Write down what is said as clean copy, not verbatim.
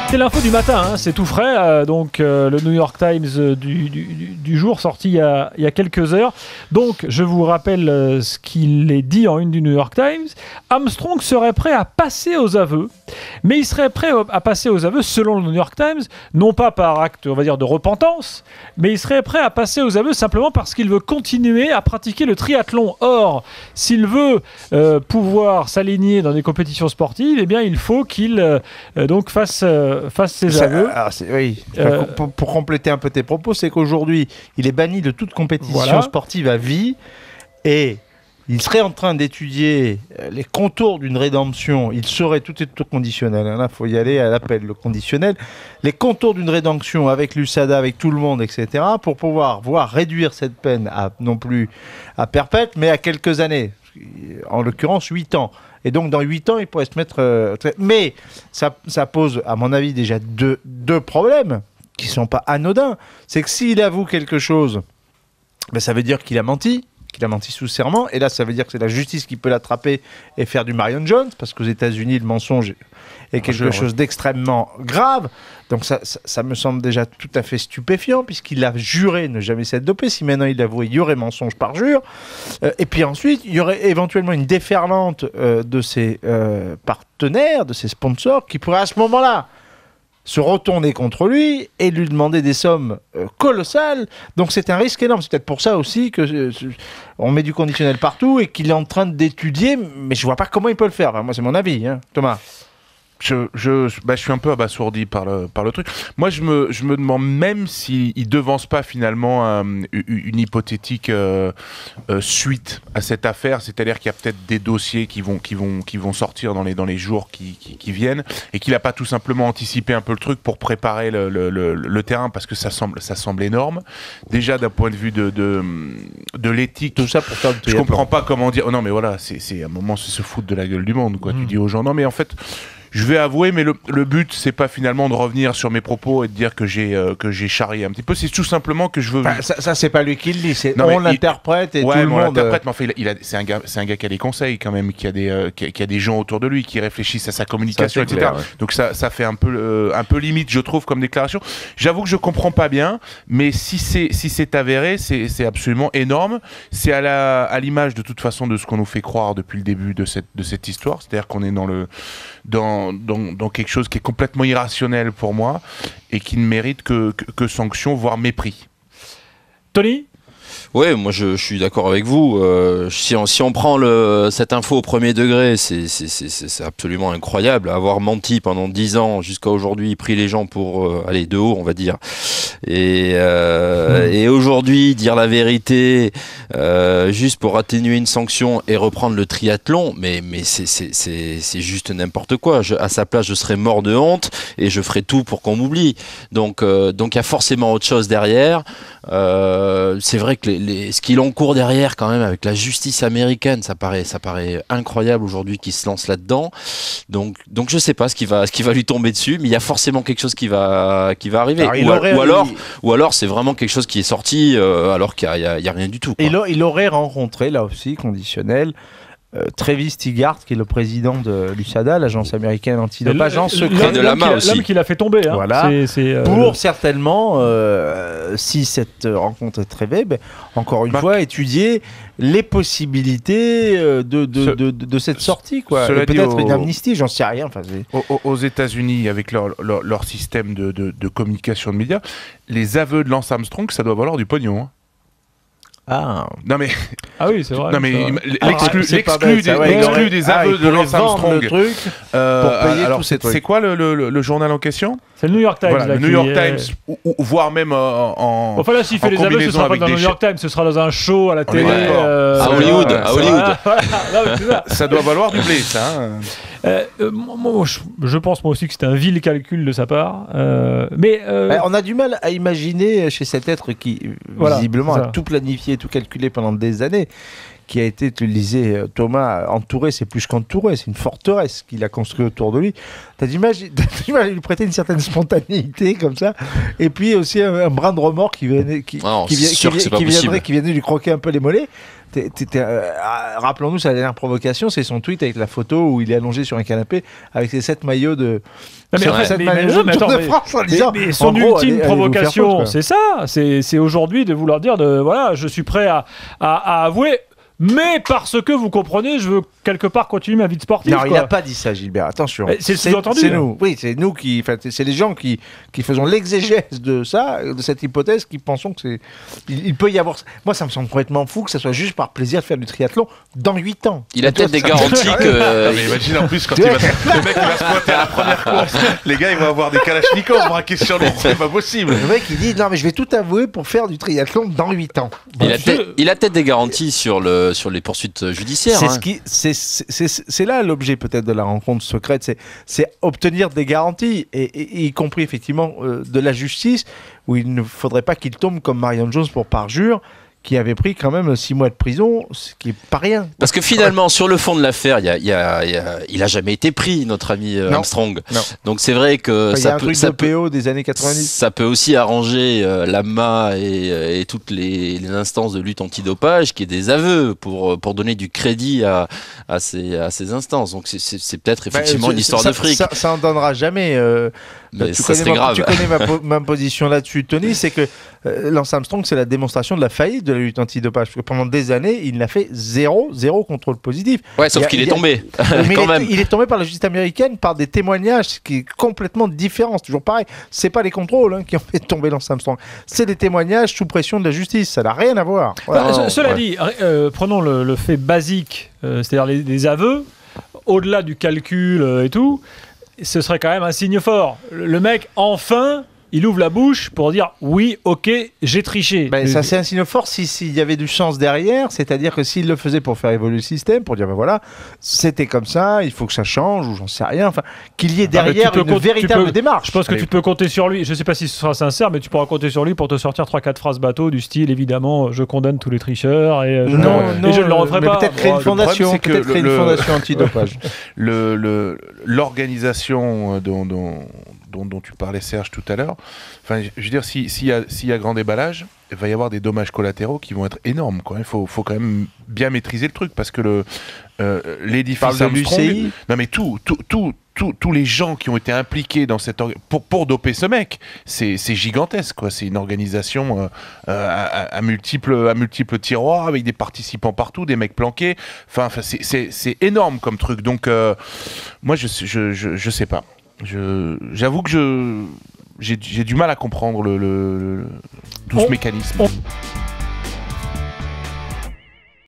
C'est l'info du matin, hein, c'est tout frais. Donc le New York Times du jour, sorti il y a quelques heures. Donc je vous rappelle ce qu'il est dit en une du New York Times. Armstrong serait prêt à passer aux aveux, mais il serait prêt à passer aux aveux, selon le New York Times, non pas par acte, on va dire, de repentance, mais il serait prêt à passer aux aveux simplement parce qu'il veut continuer à pratiquer le triathlon. Or, s'il veut pouvoir s'aligner dans des compétitions sportives, eh bien il faut qu'il donc fasse ses aveux. Alors oui. Pour compléter un peu tes propos, c'est qu'aujourd'hui, il est banni de toute compétition sportive à vie et il serait en train d'étudier les contours d'une rédemption. Il serait tout conditionnel. Là, il faut y aller à l'appel, le conditionnel. Les contours d'une rédemption avec l'USADA, avec tout le monde, etc., pour pouvoir voir réduire cette peine non plus à perpète, mais à quelques années. En l'occurrence, 8 ans. Et donc, dans 8 ans, il pourrait se mettre... Mais ça pose, à mon avis, déjà deux problèmes qui ne sont pas anodins. C'est que s'il avoue quelque chose, ben, ça veut dire qu'il a menti sous serment. Et là, ça veut dire que c'est la justice qui peut l'attraper et faire du Marion Jones, parce qu'aux États-Unis, le mensonge est quelque chose d'extrêmement grave. Donc ça me semble déjà tout à fait stupéfiant, puisqu'il a juré ne jamais s'être dopé. Si maintenant il avouait, il y aurait mensonge par jure. Et puis ensuite, il y aurait éventuellement une déferlante de ses partenaires, de ses sponsors, qui pourraient à ce moment-là se retourner contre lui et lui demander des sommes colossales. Donc c'est un risque énorme. C'est peut-être pour ça aussi que on met du conditionnel partout et qu'il est en train d'étudier, mais je vois pas comment il peut le faire. Enfin, moi, c'est mon avis, hein. Thomas. Je suis un peu abasourdi par le truc. Moi, je me demande même s'il devance pas finalement une hypothétique suite à cette affaire. C'est-à-dire qu'il y a peut-être des dossiers qui vont sortir dans les jours qui viennent, et qu'il a pas tout simplement anticipé un peu le truc pour préparer le terrain, parce que ça semble énorme. Déjà d'un point de vue de l'éthique, tout ça pour faire le je comprends pas comment dire. Oh non, mais voilà, c'est à un moment, c'est se foutre de la gueule du monde, quoi. Tu dis aux gens, non, mais en fait, je vais avouer, mais le but, c'est pas finalement de revenir sur mes propos et de dire que j'ai charrié un petit peu. C'est tout simplement que je veux. Ça c'est pas lui qui le dit. On l'interprète et tout le monde. L'interprète, mais enfin, c'est un gars qui a des conseils quand même, qui a des gens autour de lui qui réfléchissent à sa communication, etc. Clair, ouais. Donc ça fait un peu limite, je trouve, comme déclaration. J'avoue que je comprends pas bien, mais si c'est avéré, c'est absolument énorme. C'est à l'image de toute façon de ce qu'on nous fait croire depuis le début de cette histoire. C'est-à-dire qu'on est dans quelque chose qui est complètement irrationnel pour moi et qui ne mérite que sanction, voire mépris. Tony ? Ouais, moi je suis d'accord avec vous. Si on prend cette info au premier degré, c'est absolument incroyable. Avoir menti pendant 10 ans jusqu'à aujourd'hui, pris les gens pour aller de haut, on va dire. Et aujourd'hui, dire la vérité juste pour atténuer une sanction et reprendre le triathlon, mais c'est juste n'importe quoi. À sa place, je serais mort de honte et je ferais tout pour qu'on m'oublie. Donc il y a forcément autre chose derrière. C'est vrai que ce qu'il encourt derrière quand même avec la justice américaine, ça paraît incroyable aujourd'hui qu'il se lance là-dedans. Donc je sais pas ce qui va lui tomber dessus, mais il y a forcément quelque chose qui va arriver. Ou alors c'est vraiment quelque chose qui est sorti alors qu'il y a rien du tout, quoi. Il aurait rencontré là aussi conditionnel Travis Tigard, qui est le président de l'USADA, l'agence américaine antidopage, en secret de l'AMA aussi. L'homme qui l'a fait tomber. Hein. Voilà. Pour certainement, si cette rencontre est rêvée, encore une fois, étudier les possibilités de cette sortie, quoi. Peut-être une amnistie, j'en sais rien. Enfin, aux États-Unis, avec leur système de communication de médias, les aveux de Lance Armstrong, ça doit valoir du pognon. Hein. Ah. Non mais oui, c'est vrai. Non mais l'exclu des aveux de Lance Armstrong. C'est quoi le journal en question? C'est le New York Times. Voilà, le New York Times, voire même en. Enfin là, s'il fait les aveux, ce sera pas dans le New York Times, ce sera dans un show à la télé. À Hollywood. Ça doit valoir du blé, ça. Moi, je pense moi aussi que c'est un vil calcul de sa part. Mais on a du mal à imaginer chez cet être qui visiblement a tout planifié, tout calculé pendant des années, qui a été, tu le disais Thomas, entouré, c'est plus qu'entouré, c'est une forteresse qu'il a construit autour de lui. T'as du mal à lui prêter une certaine spontanéité comme ça, et puis aussi un brin de remords qui viendrait lui croquer un peu les mollets. Rappelons-nous sa dernière provocation, c'est son tweet avec la photo où il est allongé sur un canapé avec ses 7 maillots de. Mais son ultime provocation, c'est ça. C'est aujourd'hui de vouloir dire voilà, je suis prêt à avouer. Mais parce que vous comprenez, je veux quelque part continuer ma vie de sportif. Non, il n'a pas dit ça, Gilbert. Attention. C'est sous-entendu. C'est nous. Oui, c'est nous c'est les gens qui faisons l'exégèse de ça, de cette hypothèse, qui pensons que c'est. Il peut y avoir. Moi, ça me semble complètement fou que ça soit juste par plaisir de faire du triathlon dans 8 ans. Il a peut-être des garanties que. Mais imagine en plus quand le mec il va se pointer à la première course, les gars ils vont avoir des kalachnikovs braqués sur lui. C'est pas possible. Le mec il dit non mais je vais tout avouer pour faire du triathlon dans 8 ans. Il a peut-être des garanties sur les poursuites judiciaires. C'est là l'objet peut-être de la rencontre secrète, c'est obtenir des garanties, et y compris effectivement de la justice, où il ne faudrait pas qu'il tombe comme Marion Jones pour parjure, qui avait pris quand même 6 mois de prison, ce qui est pas rien. Parce que finalement, sur le fond de l'affaire, il a jamais été pris, notre ami Armstrong. Non. Donc c'est vrai que ça peut, un truc de PO des années 90. Ça peut aussi arranger l'AMA et toutes les instances de lutte antidopage, qui est des aveux pour donner du crédit à ces instances. Donc c'est peut-être effectivement une histoire de fric. Ça en donnera jamais. Tu connais ma position là-dessus, Tony, c'est que Lance Armstrong, c'est la démonstration de la faillite de la lutte antidopage. Parce que pendant des années, il n'a fait zéro contrôle positif. Ouais, sauf qu'il est tombé. Il est tombé par la justice américaine par des témoignages, ce qui est complètement différent. C'est toujours pareil. C'est pas les contrôles qui ont fait tomber Lance Armstrong. C'est des témoignages sous pression de la justice. Ça n'a rien à voir. Voilà. Cela dit, prenons le fait basique, c'est-à-dire les aveux, au-delà du calcul et tout. Ce serait quand même un signe fort. Le mec, enfin, il ouvre la bouche pour dire oui, ok, j'ai triché. Ça, c'est un signe fort s'il y avait du sens derrière, c'est-à-dire que s'il le faisait pour faire évoluer le système, pour dire voilà, c'était comme ça, il faut que ça change, ou j'en sais rien, enfin, qu'il y ait derrière une véritable démarche. Je pense que tu peux compter sur lui, je sais pas si ce sera sincère, mais tu pourras compter sur lui pour te sortir 3-4 phrases bateau du style, évidemment, je condamne tous les tricheurs et je ne le referai pas. Peut-être créer une fondation, antidopage. L'organisation dont tu parlais, Serge, tout à l'heure, enfin, je veux dire, s'il y a grand déballage, il va y avoir des dommages collatéraux qui vont être énormes, quoi. Il faut quand même bien maîtriser le truc, parce que l'édifice Armstrong... Non mais tous les gens qui ont été impliqués dans cette pour doper ce mec, c'est gigantesque, quoi. C'est une organisation à multiples tiroirs, avec des participants partout, des mecs planqués. Enfin c'est énorme comme truc. Donc moi je sais pas. J'avoue que j'ai du mal à comprendre tout ce mécanisme.